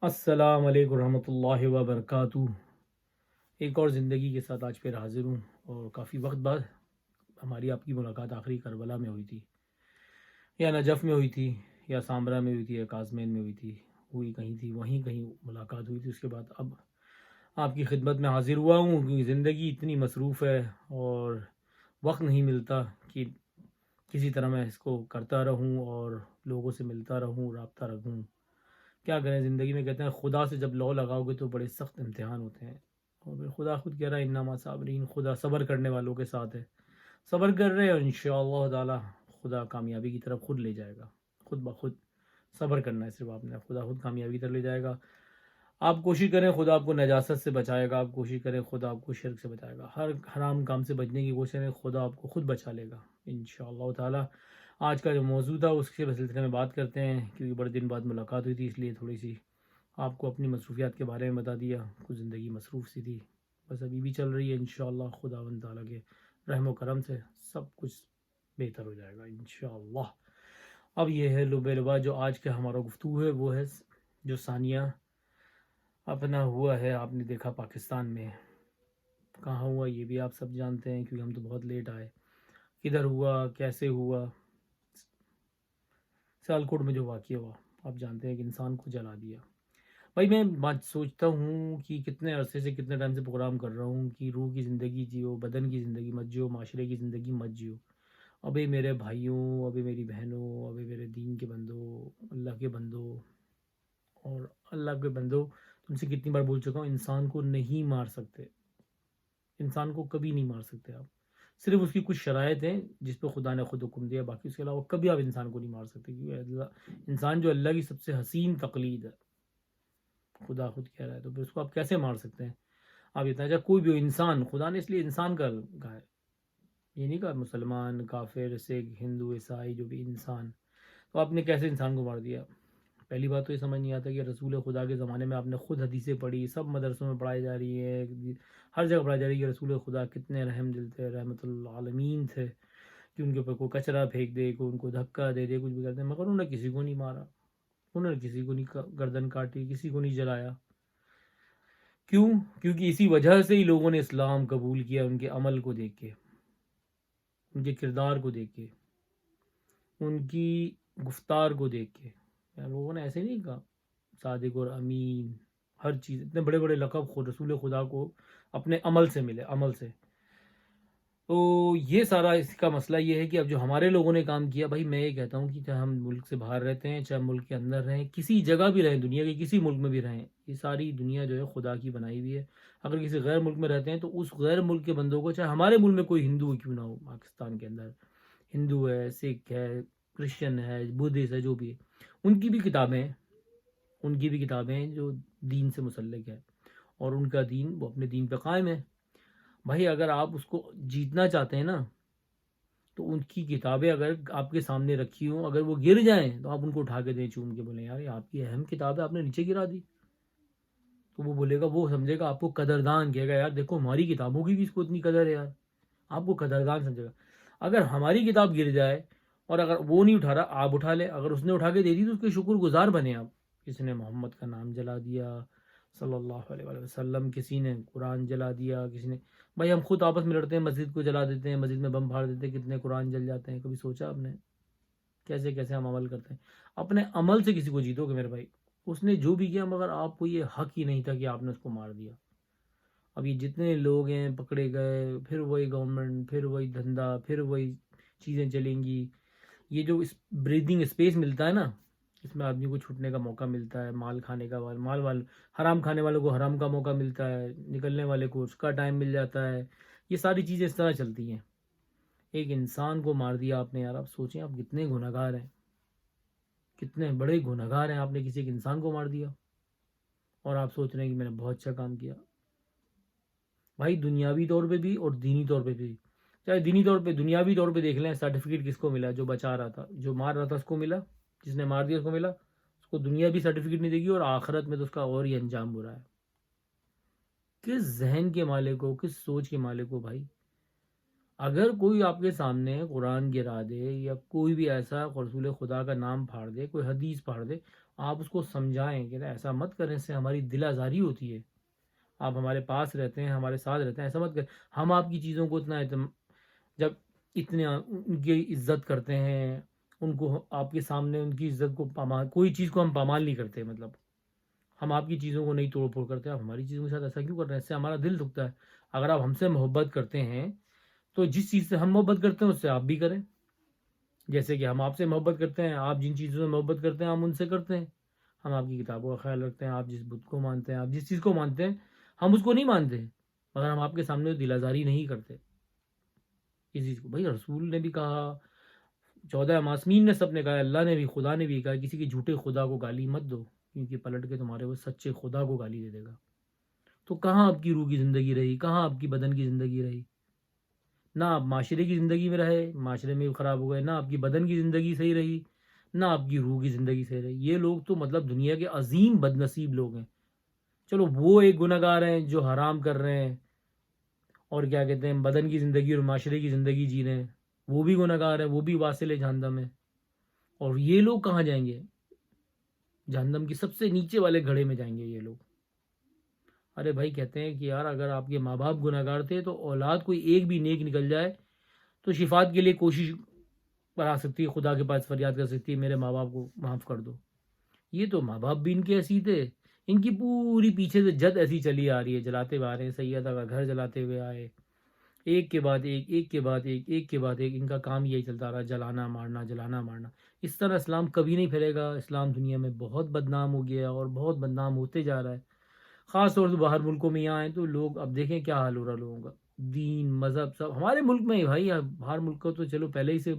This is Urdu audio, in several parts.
السلام علیکم ورحمۃ اللہ وبرکاتہ۔ ایک اور زندگی کے ساتھ آج پھر حاضر ہوں، اور کافی وقت بعد ہماری آپ کی ملاقات آخری کربلا میں ہوئی تھی، یا نجف میں ہوئی تھی، یا سامرا میں ہوئی تھی، یا کازمین میں ہوئی تھی، ہوئی کہیں تھی، وہیں کہیں ملاقات ہوئی تھی۔ اس کے بعد اب آپ کی خدمت میں حاضر ہوا ہوں، کیونکہ زندگی اتنی مصروف ہے اور وقت نہیں ملتا کہ کسی طرح میں اس کو کرتا رہوں اور لوگوں سے ملتا رہوں، رابطہ رکھوں۔ کیا کریں زندگی میں، کہتے ہیں خدا سے جب لو لگاؤ گے تو بڑے سخت امتحان ہوتے ہیں، اور پھر خدا خود کہہ رہا ہے انما صابرین، خدا صبر کرنے والوں کے ساتھ ہے۔ صبر کر رہے ہیں اور انشاءاللہ تعالی خدا کامیابی کی طرف خود لے جائے گا، خود بخود۔ صبر کرنا ہے صرف آپ نے، خدا خود کامیابی کی طرف لے جائے گا۔ آپ کوشش کریں خدا آپ کو نجاست سے بچائے گا، آپ کوشش کریں خدا آپ کو شرک سے بچائے گا، ہر حرام کام سے بچنے کی کوشش کریں، خدا آپ کو خود بچا لے گا انشاءاللہ تعالی۔ آج کا جو موضوع تھا اس کے سلسلے میں بات کرتے ہیں، کیونکہ بڑے دن بعد ملاقات ہوئی تھی، اس لیے تھوڑی سی آپ کو اپنی مصروفیات کے بارے میں بتا دیا۔ کچھ زندگی مصروف سی تھی، بس ابھی بھی چل رہی ہے، انشاءاللہ خداوند تعالیٰ کے رحم و کرم سے سب کچھ بہتر ہو جائے گا انشاءاللہ۔ اب یہ ہے لب لبا، جو آج کا ہمارا گفتگو ہے وہ ہے جو ثانیہ اپنا ہوا ہے، آپ نے دیکھا پاکستان میں کہاں ہوا، یہ بھی آپ سب جانتے ہیں کیونکہ ہم تو بہت لیٹ آئے۔ کدھر ہوا، کیسے ہوا؟ سیالکوٹ میں جو واقعہ ہوا، آپ جانتے ہیں کہ انسان کو جلا دیا۔ بھائی میں بات سوچتا ہوں کہ کتنے عرصے سے، کتنے ٹائم سے پروگرام کر رہا ہوں کہ روح کی زندگی جیو، بدن کی زندگی مت جیو، معاشرے کی زندگی مت جیو۔ ابے میرے بھائیوں، ابے میری بہنوں، ابے میرے دین کے بندوں، اللہ کے بندوں، اور اللہ کے بندوں، تم سے کتنی بار بول چکا ہوں، انسان کو نہیں مار سکتے، انسان کو کبھی نہیں مار سکتے آپ۔ صرف اس کی کچھ شرائط ہیں جس پہ خدا نے خود حکم دیا، باقی اس کے علاوہ کبھی آپ انسان کو نہیں مار سکتے، کیونکہ انسان جو اللہ کی سب سے حسین تقلید ہے، خدا خود کہہ رہا ہے، تو پھر اس کو آپ کیسے مار سکتے ہیں؟ آپ اتنا چاہے کوئی بھی ہو انسان، خدا نے اس لیے انسان کا کہا ہے، یہ نہیں کہا مسلمان، کافر، سکھ، ہندو، عیسائی، جو بھی انسان۔ تو آپ نے کیسے انسان کو مار دیا؟ پہلی بات تو یہ سمجھ نہیں آتا کہ رسول خدا کے زمانے میں آپ نے خود حدیثیں پڑھی، سب مدرسوں میں پڑھائی جا رہی ہے، ہر جگہ پڑھائی جا رہی ہے کہ رسول خدا کتنے رحم دل تھے، رحمت العالمین تھے، کہ ان کے اوپر کوئی کچرا پھینک دے، کوئی ان کو دھکا دے دے، کچھ بھی کر دے، مگر انہوں نے کسی کو نہیں مارا، انہوں نے کسی کو نہیں گردن کاٹی، کسی کو نہیں جلایا۔ کیوں؟ کیونکہ اسی وجہ سے ہی لوگوں نے اسلام قبول کیا، ان کے عمل کو دیکھ کے، ان کے کردار کو دیکھ کے، ان کی گفتار کو دیکھ کے۔ یار لوگوں نے ایسے نہیں کہا صادق اور امین، ہر چیز، اتنے بڑے بڑے لقب خود رسول خدا کو اپنے عمل سے ملے، عمل سے۔ تو یہ سارا اس کا مسئلہ یہ ہے کہ اب جو ہمارے لوگوں نے کام کیا، بھائی میں یہ کہتا ہوں کہ چاہے ہم ملک سے باہر رہتے ہیں، چاہے ملک کے اندر رہیں، کسی جگہ بھی رہیں، دنیا کے کسی ملک میں بھی رہیں، یہ ساری دنیا جو ہے خدا کی بنائی ہوئی ہے۔ اگر کسی غیر ملک میں رہتے ہیں تو اس غیر ملک کے بندوں کو، چاہے ہمارے ملک میں کوئی ہندو کیوں نہ ہو، پاکستان کے اندر ہندو ہے، سکھ ہے، کرسچن ہے، بدھسٹ ہے، جو بھی ہے، ان کی بھی کتابیں ہیں، ان کی بھی کتابیں ہیں جو دین سے مسلک ہے، اور ان کا دین، وہ اپنے دین پہ قائم ہے۔ بھائی اگر آپ اس کو جیتنا چاہتے ہیں نا، تو ان کی کتابیں اگر آپ کے سامنے رکھی ہوں، اگر وہ گر جائیں تو آپ ان کو اٹھا کے دیں، چوم کے، بولیں یار یہ آپ کی اہم کتاب ہے، آپ نے نیچے گرا دی، تو وہ بولے گا، وہ سمجھے گا آپ کو قدردان، کہے گا یار دیکھو ہماری کتابوں کی بھی اس کو اتنی قدر ہے یار، آپ کو قدردان سمجھے گا۔ اگر ہماری کتاب گر جائے اور اگر وہ نہیں اٹھا رہا، آپ اٹھا لے، اگر اس نے اٹھا کے دے دی تو اس کے شکر گزار بنے آپ۔ کسی نے محمد کا نام جلا دیا صلی اللہ علیہ وآلہ وسلم، کسی نے قرآن جلا دیا، کسی نے، بھائی ہم خود آپس میں لڑتے ہیں، مسجد کو جلا دیتے ہیں، مسجد میں بم پھاڑ دیتے ہیں، کتنے قرآن جل جاتے ہیں، کبھی سوچا آپ نے کیسے کیسے ہم عمل کرتے ہیں؟ اپنے عمل سے کسی کو جیتو گے میرے بھائی، اس نے جو بھی کیا، مگر آپ کو یہ حق ہی نہیں تھا کہ آپ نے اس کو مار دیا۔ اب یہ جتنے لوگ ہیں پکڑے گئے، پھر وہی گورنمنٹ، پھر وہی دھندا، پھر وہی چیزیں چلیں گی۔ یہ جو اس بریدنگ اسپیس ملتا ہے نا، اس میں آدمی کو چھوٹنے کا موقع ملتا ہے، مال کھانے کا، مال حرام کھانے والوں کو حرام کا موقع ملتا ہے، نکلنے والے کو اس کا ٹائم مل جاتا ہے، یہ ساری چیزیں اس طرح چلتی ہیں۔ ایک انسان کو مار دیا آپ نے، یار آپ سوچیں آپ کتنے گنہگار ہیں، کتنے بڑے گنہگار ہیں، آپ نے کسی ایک انسان کو مار دیا، اور آپ سوچ رہے ہیں کہ میں نے بہت اچھا کام کیا۔ بھائی دنیاوی طور پہ بھی اور دینی طور پہ بھی، چاہے دینی طور پہ، دنیاوی طور پہ دیکھ لیں، سرٹیفکیٹ کس کو ملا؟ جو بچا رہا تھا، جو مار رہا تھا اس کو ملا، جس نے مار دیا اس کو ملا، اس کو دنیا بھی سرٹیفکیٹ نہیں دے گی، اور آخرت میں تو اس کا اور ہی انجام برا ہے۔ کس ذہن کے مالک ہو، کس سوچ کے مالک ہو بھائی؟ اگر کوئی آپ کے سامنے قرآن گرا دے، یا کوئی بھی ایسا رسول خدا کا نام پھاڑ دے، کوئی حدیث پھاڑ دے، آپ اس کو سمجھائیں کہ نا ایسا مت کریں، اس سے ہماری دل آزاری ہوتی ہے، آپ ہمارے پاس رہتے ہیں، ہمارے ساتھ رہتے ہیں، ایسا مت کریں۔ ہم آپ کی چیزوں کو جب اتنے ان کی عزت کرتے ہیں، ان کو آپ کے سامنے ان کی عزت کو کوئی چیز کو ہم پامال نہیں کرتے، مطلب ہم آپ کی چیزوں کو نہیں توڑ پھوڑ کرتے، آپ ہماری چیزوں کے ساتھ ایسا کیوں کر رہے ہیں؟ اس سے ہمارا دل دکھتا ہے۔ اگر آپ ہم سے محبت کرتے ہیں تو جس چیز سے ہم محبت کرتے ہیں اس سے آپ بھی کریں، جیسے کہ ہم آپ سے محبت کرتے ہیں، آپ جن چیزوں سے محبت کرتے ہیں ہم ان سے کرتے ہیں۔ ہم آپ کی کتابوں کا خیال رکھتے ہیں، آپ جس بت کو مانتے ہیں، آپ جس چیز کو مانتے ہیں ہم اس کو نہیں مانتے، مگر ہم آپ کے سامنے دل آزاری نہیں کرتے اس چیز کو۔ بھائی رسول نے بھی کہا، 14 معصومین نے سب نے کہا، اللہ نے بھی، خدا نے بھی کہا، کسی کے جھوٹے خدا کو گالی مت دو، کیونکہ پلٹ کے تمہارے وہ سچے خدا کو گالی دے دے گا۔ تو کہاں آپ کی روح کی زندگی رہی، کہاں آپ کی بدن کی زندگی رہی؟ نہ آپ معاشرے کی زندگی میں رہے، معاشرے میں بھی خراب ہو گئے، نہ آپ کی بدن کی زندگی صحیح رہی، نہ آپ کی روح کی زندگی صحیح رہی۔ یہ لوگ تو مطلب دنیا کے عظیم بد نصیب لوگ ہیں۔ چلو وہ ایک گناہ گار ہیں جو حرام کر رہے ہیں اور کیا کہتے ہیں بدن کی زندگی اور معاشرے کی زندگی جی رہے ہیں، وہ بھی گناہ گار ہیں، وہ بھی واصل جہنم ہے۔ اور یہ لوگ کہاں جائیں گے؟ جہنم کی سب سے نیچے والے گھڑے میں جائیں گے یہ لوگ۔ ارے بھائی کہتے ہیں کہ یار اگر آپ کے ماں باپ گناہ گار تھے تو اولاد کوئی ایک بھی نیک نکل جائے تو شفاعت کے لیے کوشش بنا سکتی ہے، خدا کے پاس فریاد کر سکتی ہے میرے ماں باپ کو معاف کر دو۔ یہ تو ماں باپ بھی ان کے ایسی تھے، ان کی پوری پیچھے سے جد ایسی چلی آ رہی ہے، جلاتے ہوئے آ رہے ہیں، سیدہ کا گھر جلاتے ہوئے آئے، ایک کے بعد ایک، ایک کے بعد ایک، ایک کے بعد ایک، ان کا کام یہی چلتا رہا، جلانا مارنا جلانا مارنا۔ اس طرح اسلام کبھی نہیں پھیلے گا، اسلام دنیا میں بہت بدنام ہو گیا اور بہت بدنام ہوتے جا رہا ہے، خاص طور سے باہر ملکوں میں یہاں آئے تو لوگ اب دیکھیں کیا حال ہو رہا لوگوں کا، دین مذہب سب ہمارے ملک میں ہی بھائی، باہر ملک کا تو چلو پہلے ہی سے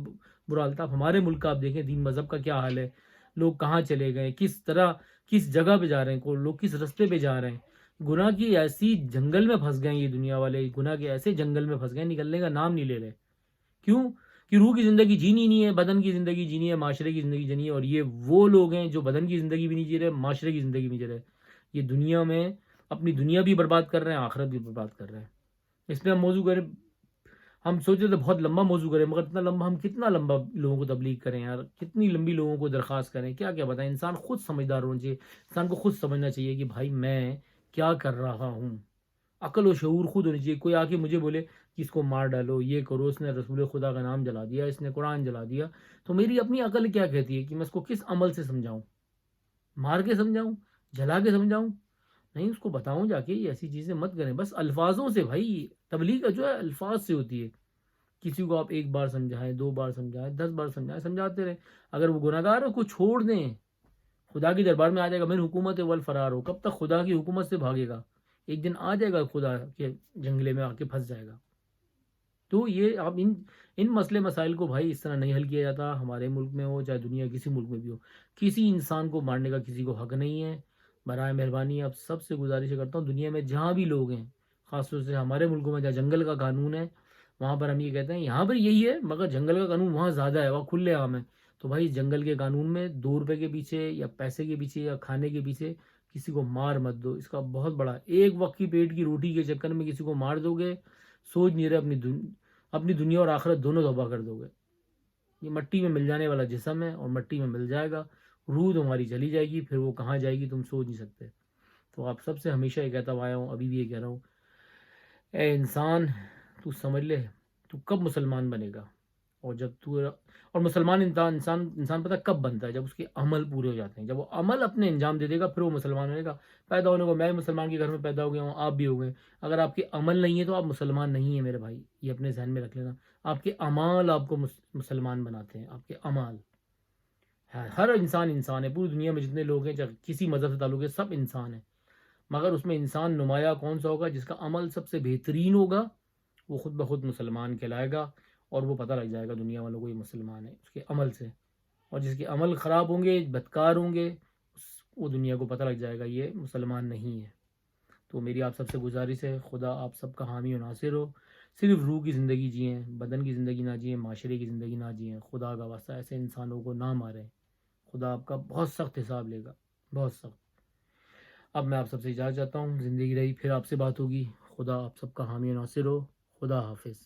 برا حال تھا، اب ہمارے ملک کا آپ دیکھیں دین مذہب کا کیا حال ہے، لوگ کہاں چلے گئے، کس طرح کس جگہ پہ جا رہے ہیں، لوگ کس رستے پہ جا رہے ہیں، گناہ کی ایسی جنگل میں پھنس گئے ہیں، یہ دنیا والے گناہ کے ایسے جنگل میں پھنس گئے ہیں، نکلنے کا نام نہیں لے رہے۔ کیوں؟ کہ روح کی زندگی جینی نہیں ہے، بدن کی زندگی جینی ہے، معاشرے کی زندگی جینی ہے، اور یہ وہ لوگ ہیں جو بدن کی زندگی بھی نہیں جی رہے، معاشرے کی زندگی بھی نہیں جی رہے، یہ دنیا میں اپنی دنیا بھی برباد کر رہے ہیں، آخرت بھی برباد کر رہے ہیں۔ اس پہ ہم موضوع کریں، ہم سوچے تو بہت لمبا موضوع کریں، مگر اتنا لمبا ہم کتنا لمبا لوگوں کو تبلیغ کریں یار، کتنی لمبی لوگوں کو درخواست کریں، کیا کیا بتائیں۔ انسان خود سمجھدار ہونا چاہیے، انسان کو خود سمجھنا چاہیے کہ بھائی میں کیا کر رہا ہوں، عقل و شعور خود ہونی چاہیے۔ کوئی آ کے مجھے بولے کہ اس کو مار ڈالو، یہ کرو، اس نے رسول خدا کا نام جلا دیا، اس نے قرآن جلا دیا، تو میری اپنی عقل کیا کہتی ہے کہ میں اس کو کس عمل سے سمجھاؤں؟ مار کے سمجھاؤں؟ جلا کے سمجھاؤں؟ نہیں، اس کو بتاؤں جا کے یہ ایسی چیزیں مت کریں، بس الفاظوں سے۔ بھائی تبلیغ کا جو ہے الفاظ سے ہوتی ہے، کسی کو آپ ایک بار سمجھائیں، 2 بار سمجھائیں، 10 بار سمجھائیں، سمجھاتے رہیں۔ اگر وہ گناہ گار ہے کو چھوڑ دیں، خدا کی دربار میں آ جائے گا، میری حکومت والفرار ہو، کب تک خدا کی حکومت سے بھاگے گا؟ ایک دن آ جائے گا، خدا کے جنگلے میں آ کے پھنس جائے گا۔ تو یہ آپ ان مسئلے مسائل کو بھائی اس طرح نہیں حل کیا جاتا، ہمارے ملک میں ہو چاہے دنیا کسی ملک میں بھی ہو، کسی انسان کو مارنے کا کسی کو حق نہیں ہے۔ برائے مہربانی آپ سب سے گزارش کرتا ہوں، دنیا میں جہاں بھی لوگ ہیں، خاص طور سے ہمارے ملکوں میں جہاں جنگل کا قانون ہے، وہاں پر ہم یہ کہتے ہیں یہاں پر یہی ہے، مگر جنگل کا قانون وہاں زیادہ ہے، وہاں کھلے عام ہے۔ تو بھائی جنگل کے قانون میں 2 روپے کے پیچھے یا پیسے کے پیچھے یا کھانے کے پیچھے کسی کو مار مت دو، اس کا بہت بڑا ایک وقت کی پیٹ کی روٹی کے چکر میں کسی کو مار دو گے، سوچ نہیں رہے اپنی دنیا اور آخرت دونوں تباہ کر دو گے۔ یہ مٹی میں مل جانے والا جسم ہے اور مٹی میں مل جائے گا، روح تمہاری چلی جائے گی، پھر وہ کہاں جائے گی تم سوچ نہیں سکتے۔ تو آپ سب سے ہمیشہ یہ کہتا آیا ہوں، ابھی بھی یہ کہہ رہا ہوں، اے انسان تو سمجھ لے تو کب مسلمان بنے گا، اور جب تو اور مسلمان انسان پتہ کب بنتا ہے؟ جب اس کے عمل پورے ہو جاتے ہیں، جب وہ عمل اپنے انجام دے دے گا پھر وہ مسلمان بنے گا۔ پیدا ہونے کو میں مسلمان کے گھر میں پیدا ہو گیا ہوں، آپ بھی ہو گئے، اگر آپ کے عمل نہیں ہے تو آپ مسلمان نہیں ہیں میرے بھائی، یہ اپنے ذہن میں رکھ لینا۔ آپ کے اعمال آپ کو مسلمان بناتے ہیں، آپ کے اعمال۔ ہر انسان ہے، پوری دنیا میں جتنے لوگ ہیں چاہے کسی مذہب سے تعلق ہے، سب انسان ہیں، مگر اس میں انسان نمایاں کون سا ہوگا؟ جس کا عمل سب سے بہترین ہوگا، وہ خود بخود مسلمان کہلائے گا، اور وہ پتہ لگ جائے گا دنیا والوں کو یہ مسلمان ہے اس کے عمل سے۔ اور جس کے عمل خراب ہوں گے، بدکار ہوں گے، وہ دنیا کو پتہ لگ جائے گا یہ مسلمان نہیں ہے۔ تو میری آپ سب سے گزارش ہے، خدا آپ سب کا حامی و ناصر ہو، صرف روح کی زندگی جئیں، بدن کی زندگی نہ جئیں، معاشرے کی زندگی نہ جئیں، خدا کا واسطہ ایسے انسانوں کو نہ ماریں، خدا آپ کا بہت سخت حساب لے گا، بہت سخت۔ اب میں آپ سب سے اجازت چاہتا ہوں، زندگی رہی پھر آپ سے بات ہوگی، خدا آپ سب کا حامی و ناصر ہو، خدا حافظ۔